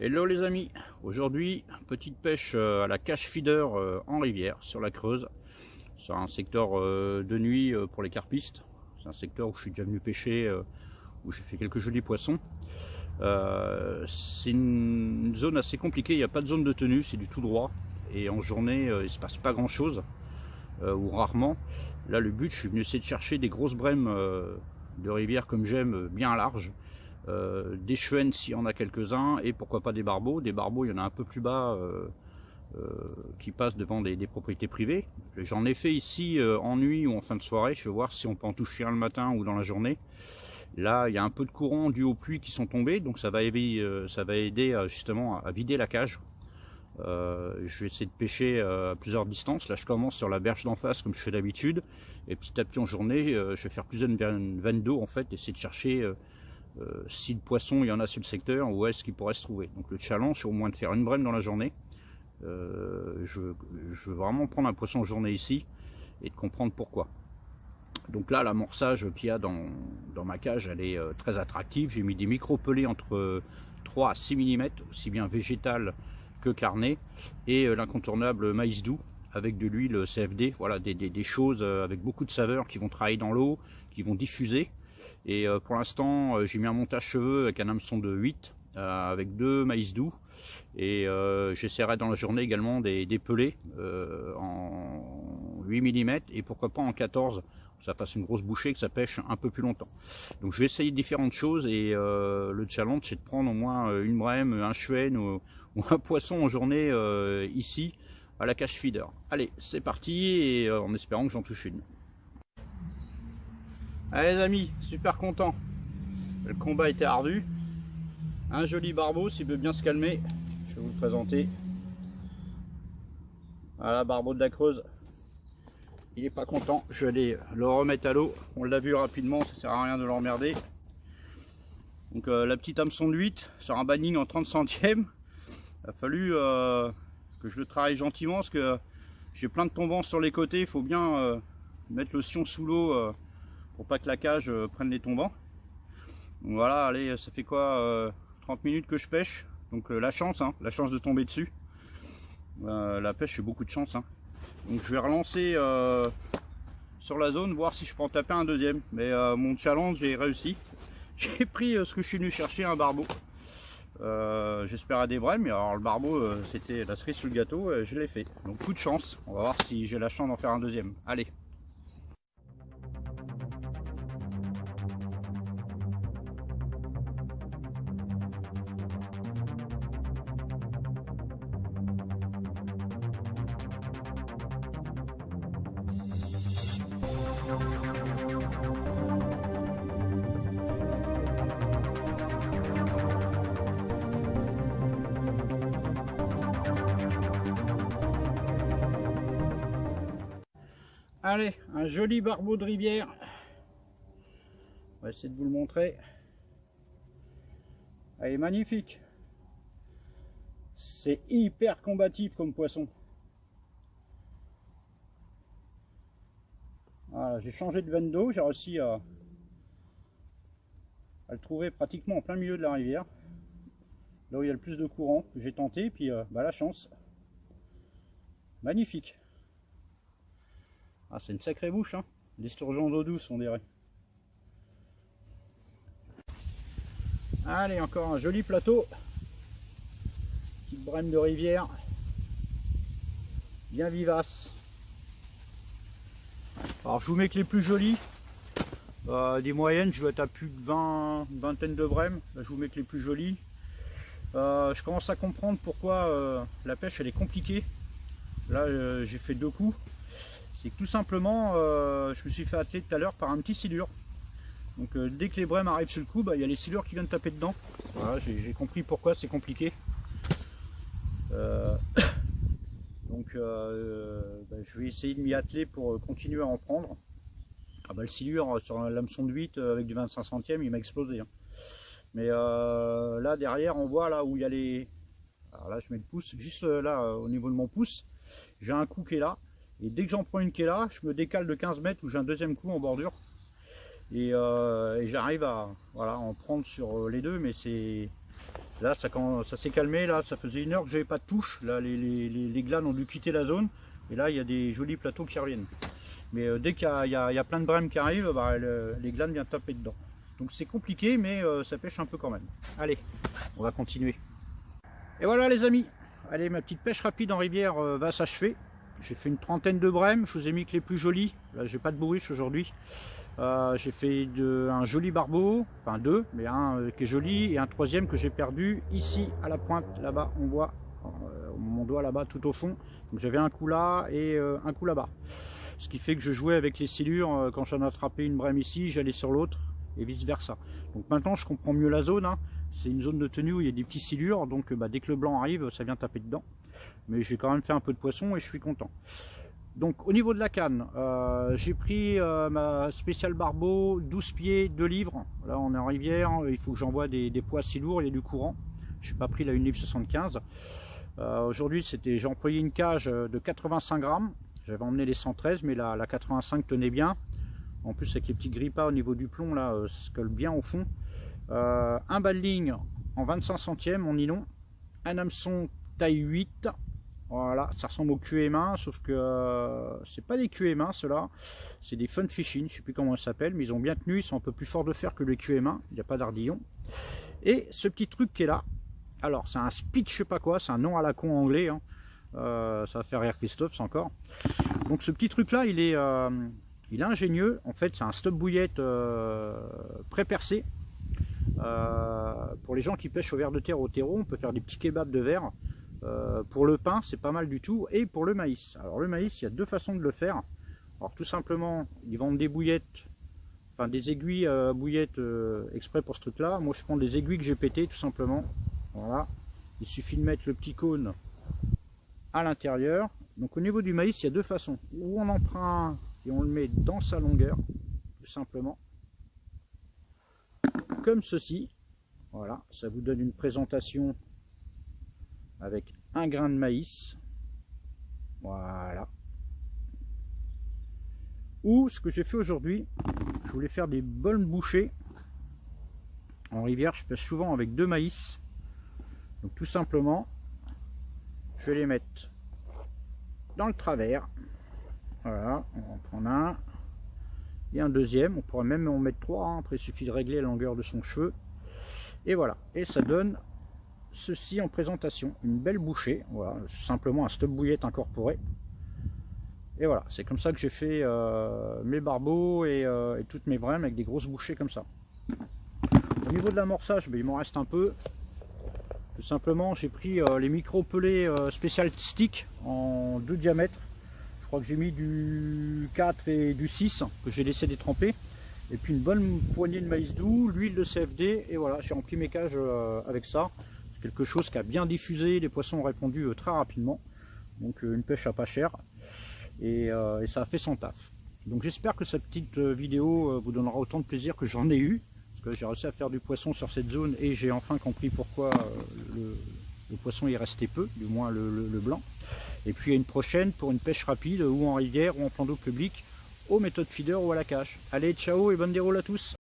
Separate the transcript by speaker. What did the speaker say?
Speaker 1: Hello les amis, aujourd'hui petite pêche à la cache feeder en rivière sur la Creuse. C'est un secteur de nuit pour les carpistes. C'est un secteur où je suis déjà venu pêcher, où j'ai fait quelques jolis poissons. C'est une zone assez compliquée, il n'y a pas de zone de tenue, c'est du tout droit. Et en journée il ne se passe pas grand chose, ou rarement. Là le but, je suis venu essayer de chercher des grosses brèmes de rivière comme j'aime, bien larges. Des chouennes s'il y en a quelques-uns, et pourquoi pas des barbeaux. Des barbeaux, il y en a un peu plus bas qui passent devant des propriétés privées. J'en ai fait ici en nuit ou en fin de soirée. Je vais voir si on peut en toucher un le matin ou dans la journée. Là, il y a un peu de courant dû aux pluies qui sont tombées, donc ça va aider justement à vider la cage. Je vais essayer de pêcher à plusieurs distances. Là, je commence sur la berge d'en face comme je fais d'habitude, et petit à petit en journée, je vais faire plusieurs vannes d'eau en fait, essayer de chercher si le poisson il y en a sur le secteur, où est-ce qu'il pourrait se trouver. Donc le challenge c'est au moins de faire une brème dans la journée. Je veux vraiment prendre un poisson en journée ici et de comprendre pourquoi. Donc là l'amorçage qu'il y a dans ma cage, elle est très attractive. J'ai mis des micro pelés entre 3 à 6 mm, aussi bien végétal que carné, et l'incontournable maïs doux avec de l'huile CFD. Voilà, des choses avec beaucoup de saveurs qui vont travailler dans l'eau, qui vont diffuser. Et pour l'instant, j'ai mis un montage cheveux avec un hameçon de 8 avec 2 maïs doux. Et j'essaierai dans la journée également des pelés en 8 mm et pourquoi pas en 14. Ça fasse une grosse bouchée, que ça pêche un peu plus longtemps. Donc je vais essayer différentes choses, et le challenge c'est de prendre au moins une brème, un chouenne ou un poisson en journée ici à la cache feeder. Allez, c'est parti, et en espérant que j'en touche une. Allez les amis, super content. Le combat était ardu. Un joli barbeau, s'il veut bien se calmer. Je vais vous le présenter. Voilà, barbeau de la Creuse. Il est pas content. Je vais aller le remettre à l'eau. On l'a vu rapidement, ça sert à rien de l'emmerder. Donc la petite hameçon de 8 sur un banning en 30 centièmes. Il a fallu que je le travaille gentiment parce que j'ai plein de tombants sur les côtés. Il faut bien mettre le sion sous l'eau pour pas que la cage prenne les tombants. Donc voilà, allez, ça fait quoi 30 minutes que je pêche. Donc la chance de tomber dessus. La pêche, c'est beaucoup de chance. Donc je vais relancer sur la zone, voir si je peux en taper un deuxième. Mais mon challenge, j'ai réussi. J'ai pris ce que je suis venu chercher, un barbeau. J'espère à des brèmes, mais alors le barbeau, c'était la cerise sur le gâteau, je l'ai fait. Donc coup de chance, on va voir si j'ai la chance d'en faire un deuxième. Allez. Allez, un joli barbeau de rivière. On va essayer de vous le montrer. Elle est magnifique. C'est hyper combatif comme poisson. Voilà, j'ai changé de veine d'eau, j'ai réussi à le trouver pratiquement en plein milieu de la rivière. Là où il y a le plus de courant. J'ai tenté, puis la chance. Magnifique. Ah, c'est une sacrée bouche, l'esturgeon d'eau douce, on dirait. Allez, encore un joli plateau. Petite brème de rivière. Bien vivace. Alors, je vous mets que les plus jolis. Des moyennes, je vais être à plus de une vingtaine de brèmes. Là, je vous mets que les plus jolis. Je commence à comprendre pourquoi la pêche, elle est compliquée. Là, j'ai fait 2 coups. C'est que tout simplement, je me suis fait atteler tout à l'heure par un petit silure. Donc dès que les brèmes arrivent sur le coup, il y a les silures qui viennent taper dedans. Voilà, j'ai compris pourquoi c'est compliqué. Donc je vais essayer de m'y atteler pour continuer à en prendre. Le silure sur l'hameçon de 8 avec du 25 centièmes, il m'a explosé. Mais là derrière, on voit là où il y a les... Alors là je mets le pouce, juste là au niveau de mon pouce, j'ai un coup qui est là. Et dès que j'en prends une qui est là, je me décale de 15 mètres où j'ai un deuxième coup en bordure. Et j'arrive à en prendre sur les deux, mais c'est Là, ça s'est calmé, là, ça faisait 1 heure que j'avais pas de touche. Là, les glanes ont dû quitter la zone. Et là, il y a des jolis plateaux qui reviennent. Mais dès qu'il y a plein de brèmes qui arrivent, bah, les glanes viennent taper dedans. Donc c'est compliqué, mais ça pêche un peu quand même. Allez, on va continuer. Et voilà les amis. Allez, ma petite pêche rapide en rivière va s'achever. J'ai fait une trentaine de brèmes. Je vous ai mis que les plus jolis. Là, j'ai pas de bourriche aujourd'hui. J'ai fait un joli barbeau, enfin 2, mais un qui est joli et un 3e que j'ai perdu ici à la pointe, là-bas, on voit mon doigt là-bas tout au fond. Donc j'avais un coup là et un coup là-bas. Ce qui fait que je jouais avec les silures, quand j'en attrapais une brème ici, j'allais sur l'autre et vice versa. Donc maintenant je comprends mieux la zone, hein. C'est une zone de tenue où il y a des petits silures, donc dès que le blanc arrive, ça vient taper dedans. Mais j'ai quand même fait un peu de poisson et je suis content. Donc au niveau de la canne, j'ai pris ma spéciale barbeau 12 pieds 2 livres. Là on est en rivière, il faut que j'envoie des poids si lourds, il y a du courant. Je n'ai pas pris la 1 livre 75. Aujourd'hui j'ai employé une cage de 85 grammes. J'avais emmené les 113 mais la 85 tenait bien. En plus avec les petits grippas au niveau du plomb là, ça se colle bien au fond. Un bas de ligne en 25 centièmes en nylon. Un hameçon taille 8. Voilà, ça ressemble au cué main, sauf que c'est pas des cués main ceux-là, c'est des fun fishing, je sais plus comment ça s'appelle, mais ils ont bien tenu, ils sont un peu plus forts de fer que les cués main, il n'y a pas d'ardillon. Et ce petit truc qui est là, alors c'est un speed je sais pas quoi, c'est un nom à la con anglais, hein. Ça va faire rire Christophe, c'est encore. Donc ce petit truc là, il est ingénieux, en fait c'est un stop bouillette pré-percé. Pour les gens qui pêchent au ver de terre au terreau, on peut faire des petits kebabs de verre. Pour le pain c'est pas mal du tout, et pour le maïs. Alors le maïs, il y a 2 façons de le faire. Alors tout simplement, ils vendent des bouillettes, enfin des aiguilles bouillettes exprès pour ce truc là. Moi je prends des aiguilles que j'ai pétées tout simplement. Voilà, il suffit de mettre le petit cône à l'intérieur. Donc au niveau du maïs, il y a 2 façons. Ou on en prend un et on le met dans sa longueur, tout simplement, comme ceci. Voilà, ça vous donne une présentation avec un grain de maïs. Voilà. Ou ce que j'ai fait aujourd'hui, je voulais faire des bonnes bouchées. En rivière, je pêche souvent avec 2 maïs. Donc tout simplement, je vais les mettre dans le travers. Voilà, on en prend un. Et un deuxième, on pourrait même en mettre 3, hein. Après il suffit de régler la longueur de son cheveu. Et voilà, et ça donne ceci en présentation, une belle bouchée. Voilà, simplement un stop bouillette incorporé. Et voilà, c'est comme ça que j'ai fait mes barbeaux et toutes mes brèmes avec des grosses bouchées comme ça. Au niveau de l'amorçage, il m'en reste un peu. Tout simplement, j'ai pris les micro pelés spécial stick en 2 diamètres. Je crois que j'ai mis du 4 et du 6 que j'ai laissé détremper. Et puis une bonne poignée de maïs doux, l'huile de CFD, et voilà, j'ai rempli mes cages avec ça. C'est quelque chose qui a bien diffusé, les poissons ont répondu très rapidement. Donc une pêche à pas cher, et ça a fait son taf. Donc j'espère que cette petite vidéo vous donnera autant de plaisir que j'en ai eu, parce que j'ai réussi à faire du poisson sur cette zone, et j'ai enfin compris pourquoi le poisson y restait peu, du moins le blanc. Et puis à une prochaine pour une pêche rapide, ou en rivière, ou en plan d'eau public, aux méthodes feeder ou à la cache. Allez, ciao et bonne déroule à tous!